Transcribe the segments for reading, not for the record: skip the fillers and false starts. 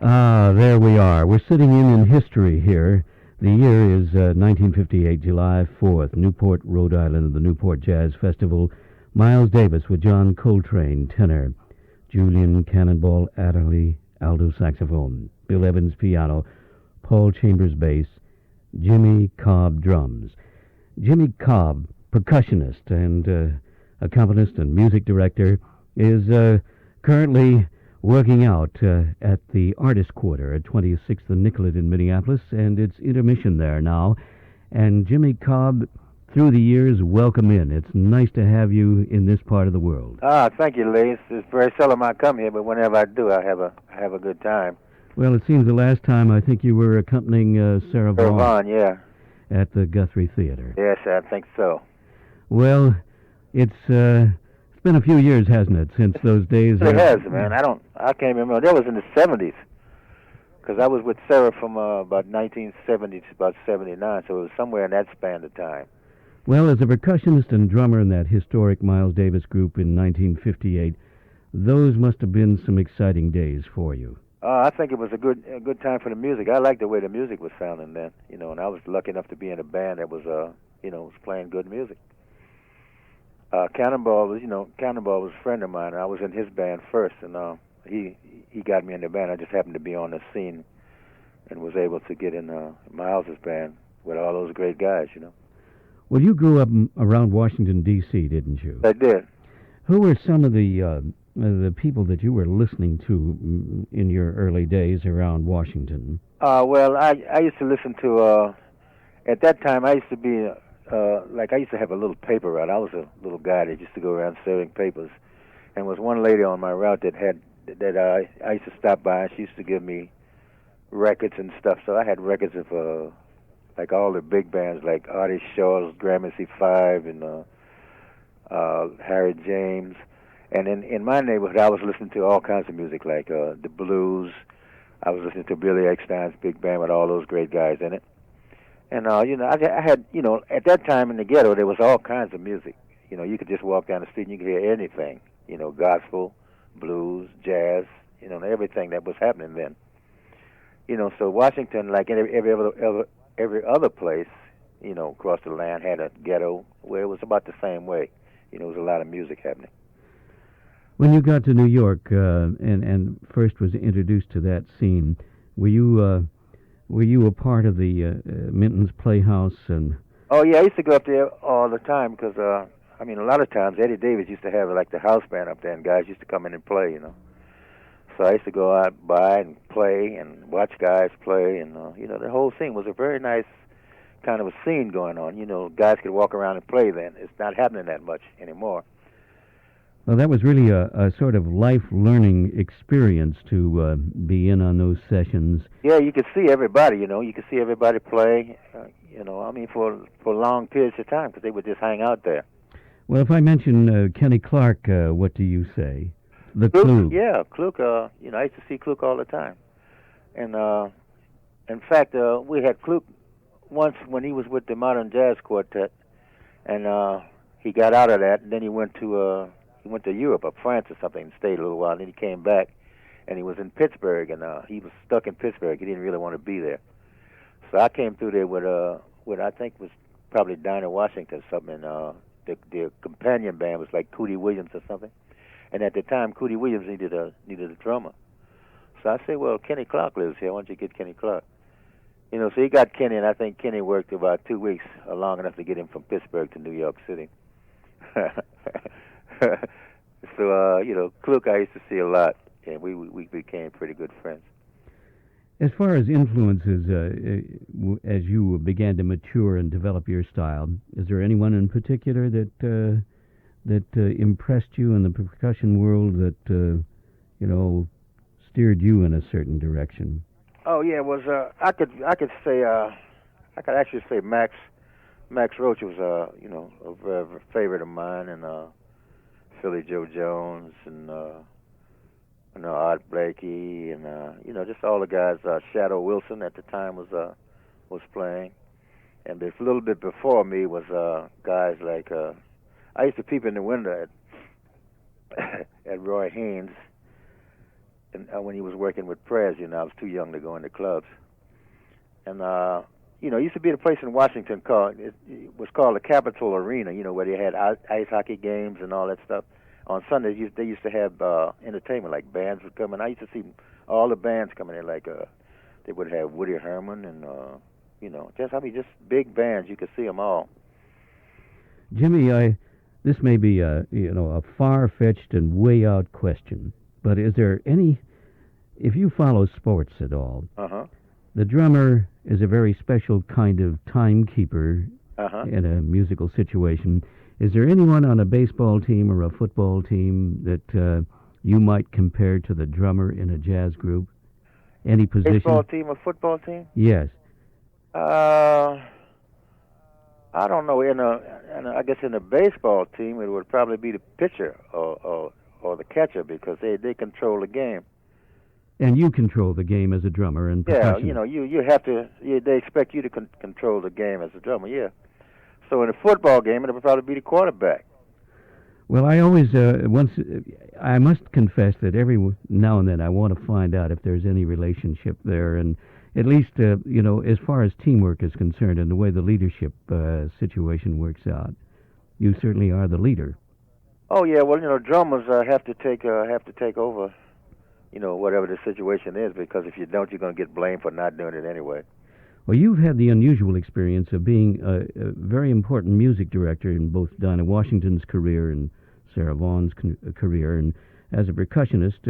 Ah, there we are. We're sitting in history here. The year is 1958, July 4th, Newport, Rhode Island, the Newport Jazz Festival. Miles Davis with John Coltrane, tenor. Julian Cannonball Adderley, alto saxophone. Bill Evans, piano. Paul Chambers, bass. Jimmy Cobb, drums. Jimmy Cobb, percussionist and accompanist and music director, is currently working out at the Artist Quarter at 26th and Nicollet in Minneapolis, and it's intermission there now. And Jimmy Cobb, through the years, welcome in. It's nice to have you in this part of the world. Thank you, Leigh. It's very seldom I come here, but whenever I do, I have a good time. Well, it seems the last time I think you were accompanying Sarah Vaughan Vaughn, yeah. at the Guthrie Theater. Yes, I think so. Well, it's been a few years, hasn't it, since those days? It has, man. I can't remember. That was in the 70s, because I was with Sarah from about 1970 to about 79, so it was somewhere in that span of time. Well, as a percussionist and drummer in that historic Miles Davis group in 1958, those must have been some exciting days for you. I think it was a good time for the music. I liked the way the music was sounding then, and I was lucky enough to be in a band that was, was playing good music. Cannonball was a friend of mine. I was in his band first, and he got me in the band. I just happened to be on the scene and was able to get in Miles's band with all those great guys. Well, you grew up around Washington, D.C., didn't you? I did. Who were some of the people that you were listening to in your early days around Washington? Well, I used to listen to, at that time, I used to be, I used to have a little paper route. I was a little guy that used to go around serving papers. And was one lady on my route that I used to stop by, and she used to give me records and stuff. So I had records of, like all the big bands, like Artie Shaw's Gramercy 5 and Harry James. And in my neighborhood, I was listening to all kinds of music, like the blues. I was listening to Billy Eckstine's big band with all those great guys in it. And, I had, at that time in the ghetto, there was all kinds of music. You could just walk down the street and you could hear anything, gospel, blues, jazz, everything that was happening then. So Washington, like every other place, across the land, had a ghetto where it was about the same way. There was a lot of music happening. When you got to New York and first was introduced to that scene, were you a part of the Minton's Playhouse? And oh yeah, I used to go up there all the time because a lot of times Eddie Davis used to have like the house band up there, and guys used to come in and play. So I used to go out by and play and watch guys play, and the whole scene was a very nice kind of a scene going on. Guys could walk around and play then. It's not happening that much anymore. Well, that was really a sort of life-learning experience to be in on those sessions. Yeah, you could see everybody, You could see everybody play, for long periods of time because they would just hang out there. Well, if I mention Kenny Clark, what do you say? The Klug. Yeah, Klug, I used to see Klug all the time. And, in fact, we had Klug once when he was with the Modern Jazz Quartet, and he got out of that, and then he went to Europe or France or something and stayed a little while. And then he came back, and he was in Pittsburgh, and he was stuck in Pittsburgh. He didn't really want to be there. So I came through there with I think was probably Dinah Washington or something. And the companion band was like Cootie Williams or something. And at the time, Cootie Williams needed a drummer. So I said, well, Kenny Clark lives here. Why don't you get Kenny Clark? So he got Kenny, and I think Kenny worked about 2 weeks, long enough to get him from Pittsburgh to New York City. So, Klug I used to see a lot, and we became pretty good friends. As far as influences, as you began to mature and develop your style, is there anyone in particular that impressed you in the percussion world that, steered you in a certain direction? Oh yeah, it was I could actually say Max Roach was a very favorite of mine, and Philly Joe Jones, and Art Blakey, and just all the guys. Shadow Wilson at the time was playing, and a little bit before me was guys like I used to peep in the window at at Roy Haynes when he was working with Prez. I was too young to go into clubs. And it used to be a place in Washington called it was called the Capitol Arena. Where they had ice hockey games and all that stuff. On Sundays, they used to have entertainment, like bands would come in. I used to see all the bands coming in, like they would have Woody Herman and just big bands. You could see them all. Jimmy, this may be a far-fetched and way-out question, but is there any, if you follow sports at all, the drummer is a very special kind of timekeeper in a musical situation. Is there anyone on a baseball team or a football team that you might compare to the drummer in a jazz group? Any position? Baseball team or football team? Yes. I don't know. I guess in a baseball team, it would probably be the pitcher or the catcher, because they control the game. And you control the game as a drummer and percussion. Yeah, you have to. They expect you to control the game as a drummer. Yeah. So in a football game, it would probably be the quarterback. Well, I always I must confess that every now and then I want to find out if there's any relationship there, and at least as far as teamwork is concerned and the way the leadership situation works out, you certainly are the leader. Oh yeah, well drummers have to take over, whatever the situation is, because if you don't, you're going to get blamed for not doing it anyway. Well, you've had the unusual experience of being a very important music director in both Dinah Washington's career and Sarah Vaughan's career, and as a percussionist,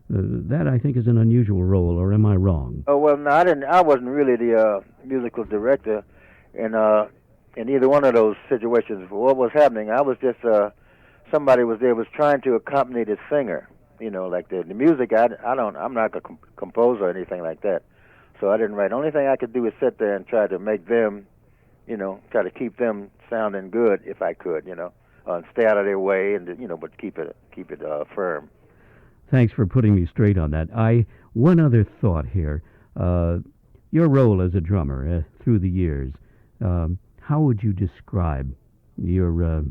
that I think is an unusual role, or am I wrong? Oh well, no, I wasn't really the musical director in either one of those situations. What was happening, I was just somebody was trying to accompany the singer. Like the music. I'm not a composer or anything like that. So I didn't write. The only thing I could do is sit there and try to make them, try to keep them sounding good if I could, and stay out of their way, and but keep it firm. Thanks for putting me straight on that. One other thought here. Your role as a drummer through the years. How would you describe your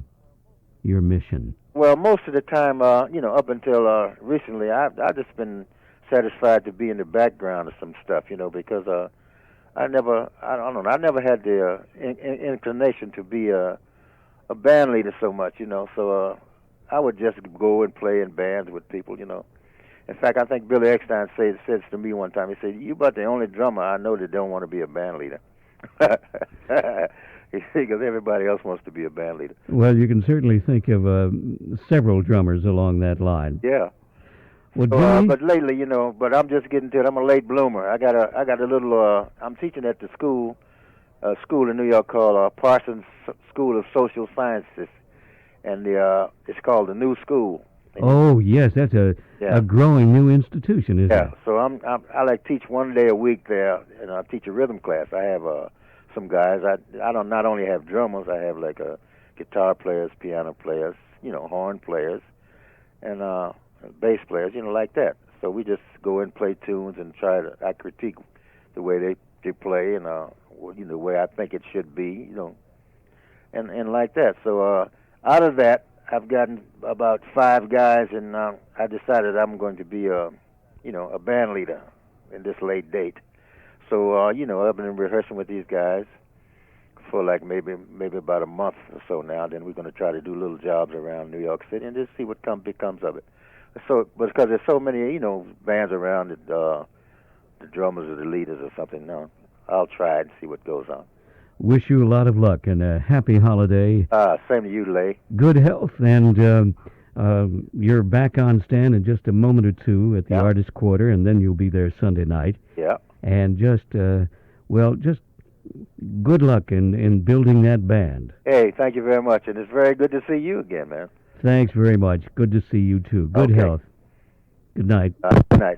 mission? Well, most of the time, up until recently, I've just been satisfied to be in the background of some stuff, because I never had the inclination to be a band leader so much, So I would just go and play in bands with people, In fact, I think Billy Eckstein said to me one time. He said, "You about the only drummer I know that don't want to be a band leader." Because everybody else wants to be a band leader. Well, you can certainly think of several drummers along that line. Yeah. Well, but lately, but I'm just getting to it. I'm a late bloomer. I got a little. I'm teaching at the school in New York called Parsons School of Social Sciences, and it's called the New School. Oh yes, that's a growing new institution, isn't it? Yeah. So I like teach one day a week there, and I teach a rhythm class. I have some guys. I don't not only have drummers. I have like guitar players, piano players, horn players, and bass players, like that. So we just go and play tunes and I critique the way they play and the way I think it should be, and like that. So out of that, I've gotten about 5 guys, and I decided I'm going to be a band leader in this late date. So I've been rehearsing with these guys for like maybe about a month or so now. Then we're going to try to do little jobs around New York City and just see what becomes of it. So, because there's so many, bands around that the drummers or the leaders or something. No, I'll try and see what goes on. Wish you a lot of luck and a happy holiday. Same to you, Leigh. Good health, and you're back on stand in just a moment or two at the Artist Quarter, and then you'll be there Sunday night. Yeah. And just good luck in building that band. Hey, thank you very much, and it's very good to see you again, man. Thanks very much. Good to see you, too. Good health. Good night. Good night.